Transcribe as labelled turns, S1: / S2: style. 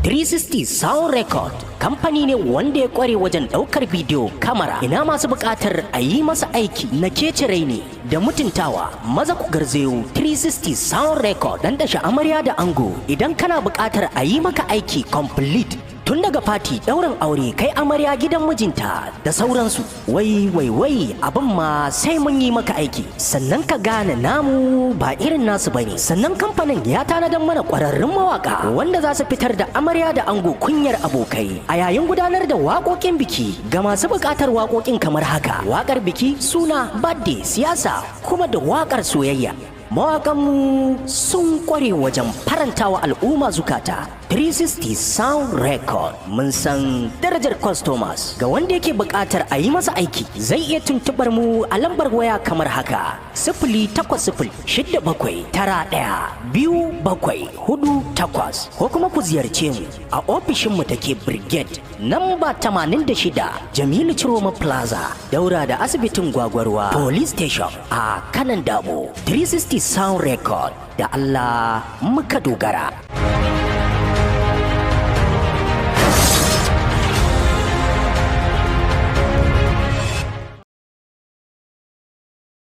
S1: 360 Sound Record kamfani ne wanda ya kware wajen daukar bidiyo kamera. Ina masu bukatar a yi masa aiki na kece raini da mutuntawa, maza ku garzayo 360 Sound Record dan dashe amarya da ango. Idan kana bukatar a yi maka aiki complete tun daga fati, ɗaurin aure, kai amarya gidan mijinta da sauransu, wai abin ma sai mun yi maka aiki sannan ka gane namu ba irin nasu bane. Sannan kamfanin ya tanadar mana ƙwararrun mawaka wanda za su fitar da amarya da ango kunyar abokai a yayin gudanar da waƙoƙin biki. Ga masu buƙatar waƙoƙin kamar haka: waƙar biki, suna, birthday, siyasa, kuma da waƙar soyayya. Mawaƙanmu sun ƙware wajen farantawa al'umma zukata. 360 Sound Record mun san darajar customers. Ga wanda yake buƙatar a yi masa aiki zai iya tuntubar mu a lambar waya kamar haka: 08067912748 ko kuma ku ziyarce mu a ofishinmu da ke Brigade namba 86 Jamilu Chiroma Plaza daura da asibitin Gwagwarwa Police Station a kanan Dabo. 360 Sound Record, da Allah muka dogara.